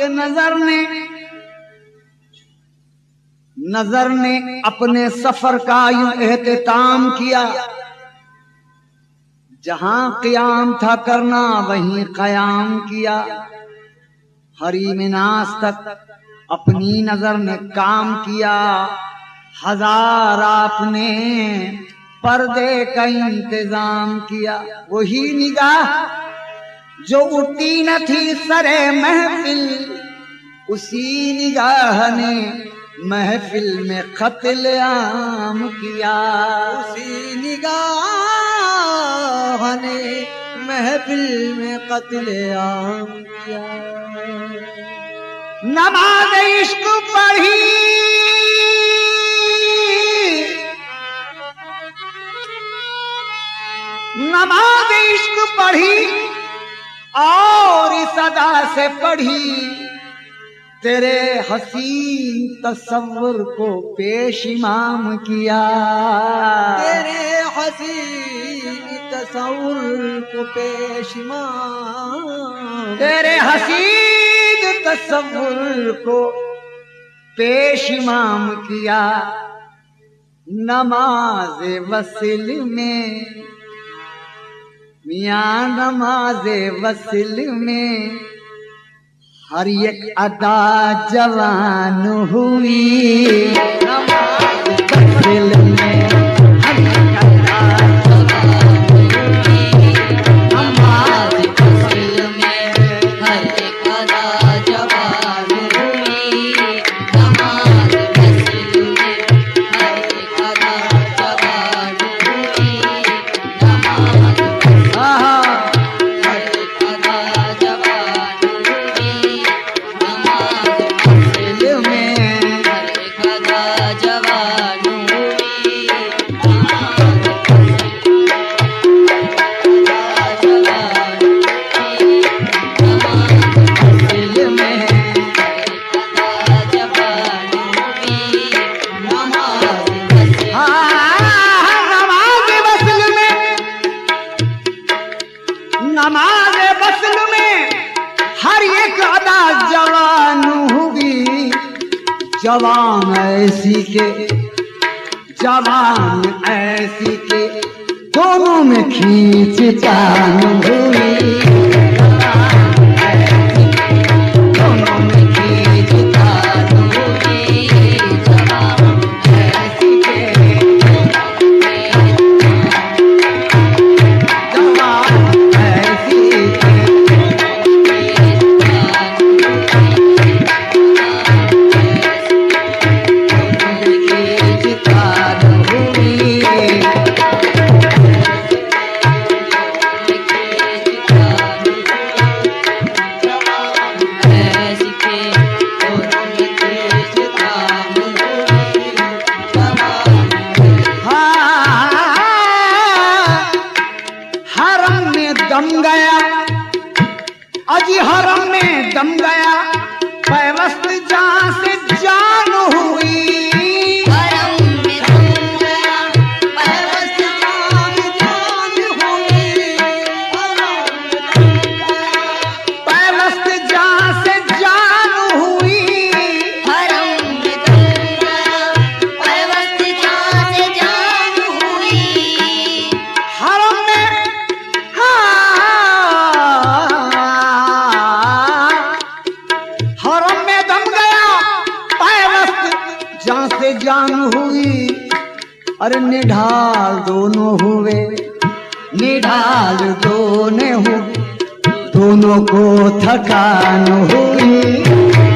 के नजर ने अपने सफर का यूं एहतिताम किया। जहां क़याम था करना वहीं क़याम किया। हरी मिनास तक अपनी नजर ने काम किया। हजार आपने पर्दे का इंतजाम किया। वही निगाह जो उठती न थी सरे महफिल, उसी निगाह ने महफिल में कत्ल आम किया। उसी निगाह ने महफिल में कत्ल आम किया। नमाज इश्क पढ़ी, नमाज इश्क पढ़ी और इस अदा से पढ़ी। तेरे हसीन तस्वुर को पेशिमाम किया। तेरे हसीन तस्वुर को पेशिमाम, तेरे हसीन तस्वुर को पेशिमाम किया। नमाज वसिल में मियां नमाज वसिल में हर एक अदा जवान हुई। नमाज वसिल में हर एक अदा जवान हुई। नमाज वसिल में हर एक अदा जवान हुई। नमाज वसिल में हर एक अदा जवान हुई। नमाज जवान ऐसी के जवान ऐसी के दोनों में खींच तान हुई। दोनों में खींच तान हुई। जवान ऐसी के जवान ऐसी के दम गया, अजी हरम में दम गया। पैवस्त जान से जान हुई। हरम में दम गया, पैवस्त जान जान हुई। पैवस्त जान से जान हुई। हरम में दम गया, पैवस्त जान से जान हुई। हरम में हरम में दम गया, पैवस्त जान से जान हुई। अरे निढाल दोनों हुए, निढाल दोनों हुए, दोनों को थकान हुई।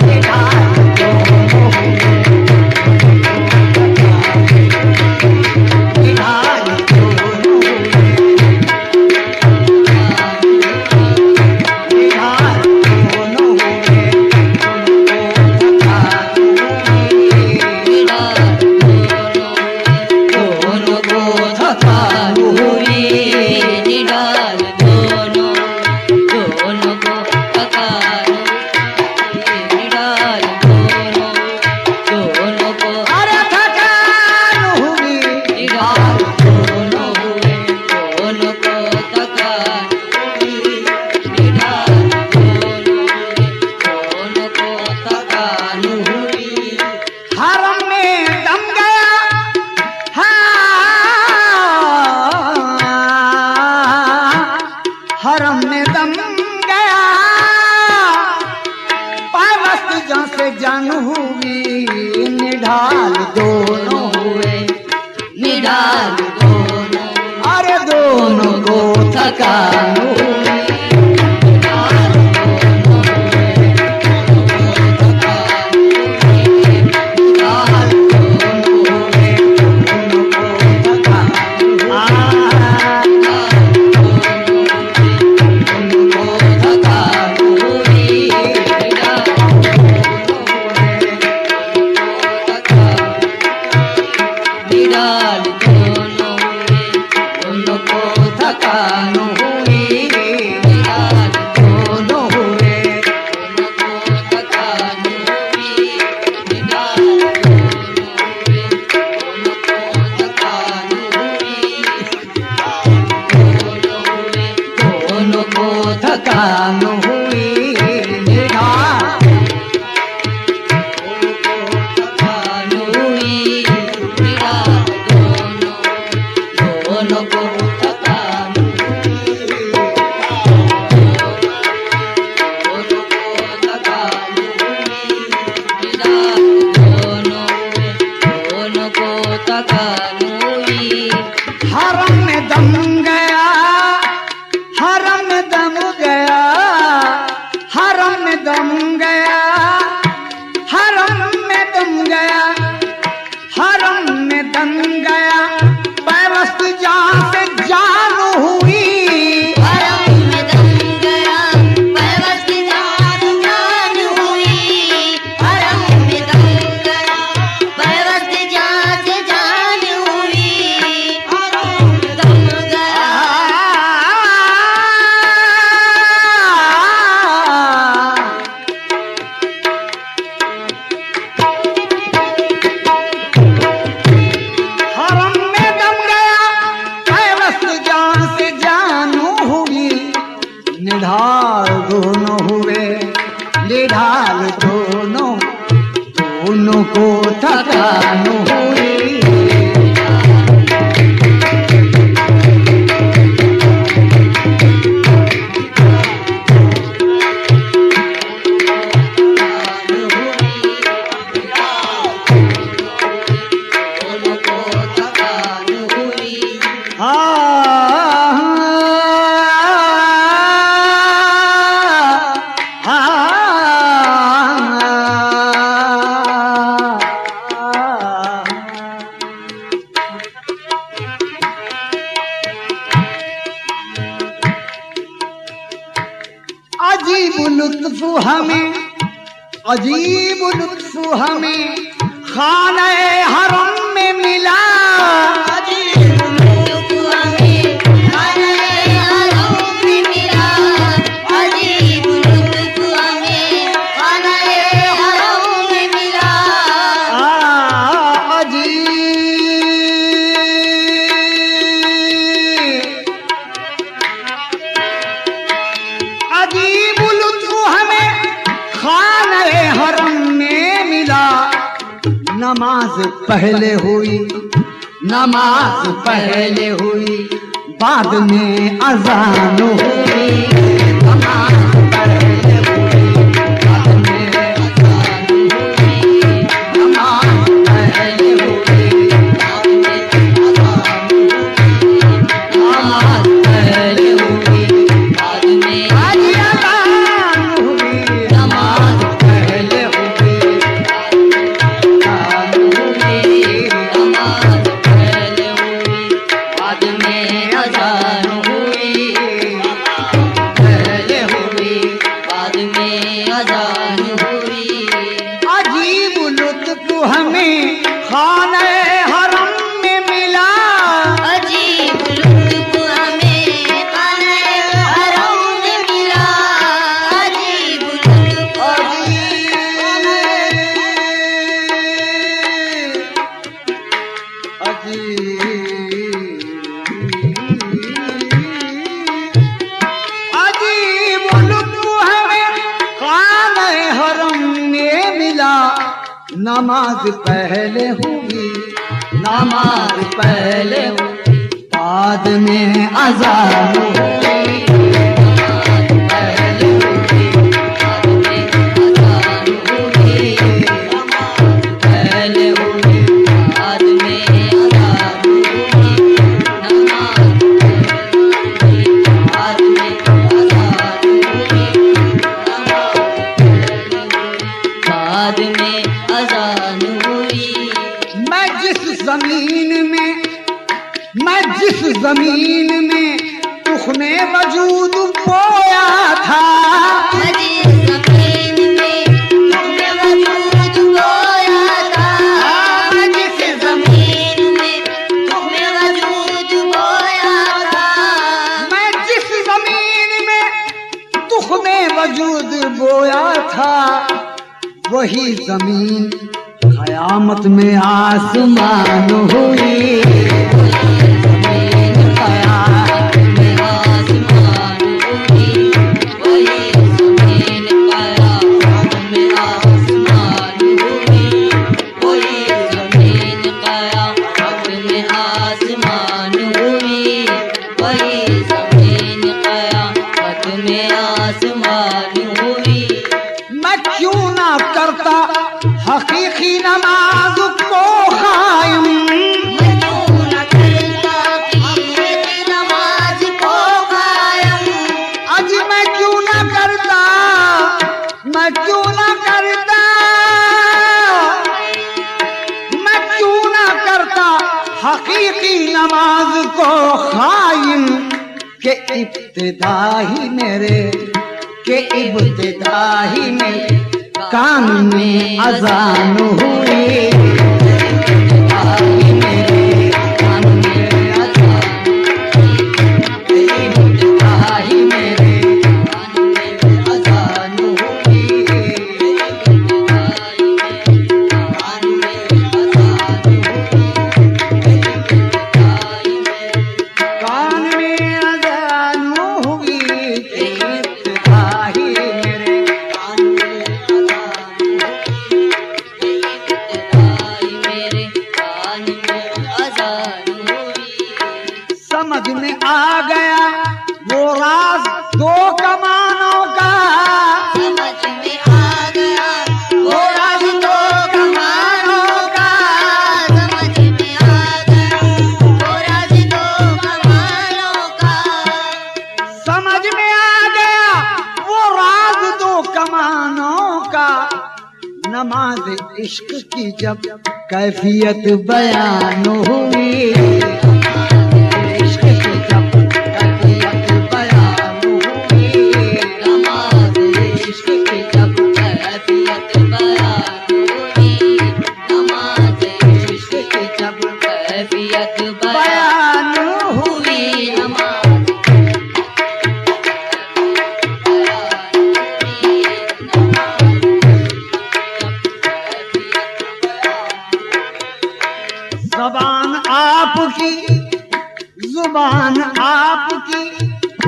निढाल दोनों हुए, निढाल दोनों हुए, निढाल दोनों हुए, दोनों को थकान हुई। निडाल दोनों को थकान, निडाल दोनों में दम गया, पावस्त जहाँ से जान हुई, निढाल दोनों हुए, निडाल दोनों, अरे दोनों को थकान हुई। निडाल दोनों हुए, दोनों को थकान हुई, निडाल दोनों हुए, दोनों को थकान हुई, निडाल दोनों हुए, दोनों को थकान हुई, दोनों हुए, दोनों को थकान हुई, निढाल थकान हुई, निडाल दोनों, दोनों को थकान हुई, दोनों को थकान हुई, निडाल दोनों हुए, दोनों को थकान हुई। हरम में दम गया, हरम में दम गया, हरम में दम गया, हरम में दम गया, हरम में दम गया, पैवस्त जहाँ से जान हुई, हरम में दम गया, पैवस्त जान जान हुई, हरम में दम गया, पैवस्त जान जान हुई, हरम में दम गया। हरम में दम गया, पैवस्त जहाँ से जान हुई, निढाल दोनों हुए, निढाल दोनों, दोनों को थकान हुई। दोनों को थकान हुई, अजीब लुत्फ हमें, अजीब लुत्फ हमें खाने हरम में मिला, अजीब लुत्फ हमें खाने हरम में मिला, अजीब लुत्फ हमें खाने हरम में मिला, अजीब लुत्फ हमें खाने हरम में मिला। नमाज पहले हुई, नमाज पहले हुई, बाद में अजान हुई, नमाज पहले हुई, बाद में अजान हुई, नमाज पहले हुई, बाद में अजान हुई, नमाज पहले हुई, बाद में आज अजान हुई, नमाज पहले हुई, अजान हुई, नमाज पहले हुई, बाद में अजान हुई, पहले हुई। बाद में अजान हुई, अजीब लुत्फ हमें खाने हरम में मिला, अजीब लुत्फ हमें खाने हरम में मिला, अजीब लुत्फ अजीब लुत्फ हमें खाने हरम में मिला। नमाज पहले हुई, नमाज पहले हुई, बाद में अजान हुई, जमीन में तुखने वजूद बोया था, अजी जमीन में तुमने वजूद बोया था, जिस जमीन में तुमने वजूद बोया था। मैं जिस जमीन में तुखने वजूद बोया था, वही जमीन कयामत में आसमान हुई। हकीकी नमाज को कायम, मैं क्यों न करता हकीकी नमाज को कायम, आज मैं क्यों न करता, मैं क्यों न करता, मैं क्यों न करता हकीकी नमाज को कायम, के इब्तिदाई मेरे, के इब्तिदाई मेरे कान में अजान हुई। मेरे कान में अजान, मेरे कान में अजान हुई। कान में अजान हुई, कान में अजान हुई। समझ में आ गया वो राज दो कमानों का, समझ में आ गया वो राज दो कमानों का, समझ में आ गया वो राज दो कमानों का, समझ में आ गया वो राज दो कमानों का। नमाज इश्क की जब कैफियत बयान हुई, ज़बान आपकी, ज़ुबान आपकी,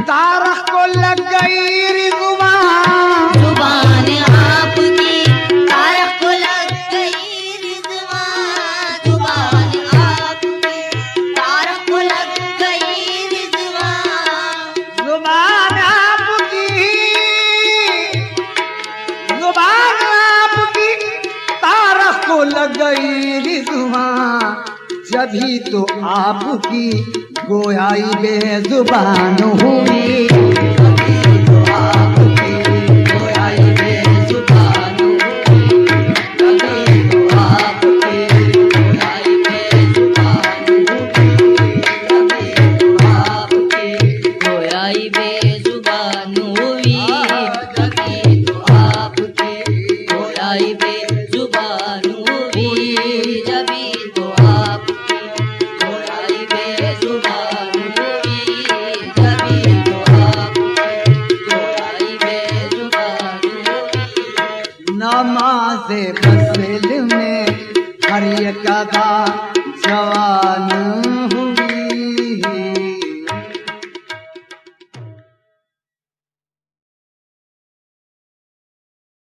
तारख को लग गई रिज़वान, जुबान आपकी तारख को लग गई रिज़वान, जुबान आपकी तारख को लग गई रिज़वान, ज़ुबान आपकी, ज़ुबान आपकी, तारख को लग गई रिज़वान। जभी तो आपकी गोयाई बेजुबान हुई, जभी तो आपकी गोयाई बेजुबान हुई, जभी तो आपकी गोयाई बेजुबान हुई, जभी तो आपकी गोयाई बेजुबान हुई, जभी तो आपकी गोयाई बेजुबान हुई, जभी तो नमाज़े फज़ल में हर एक अदा जवान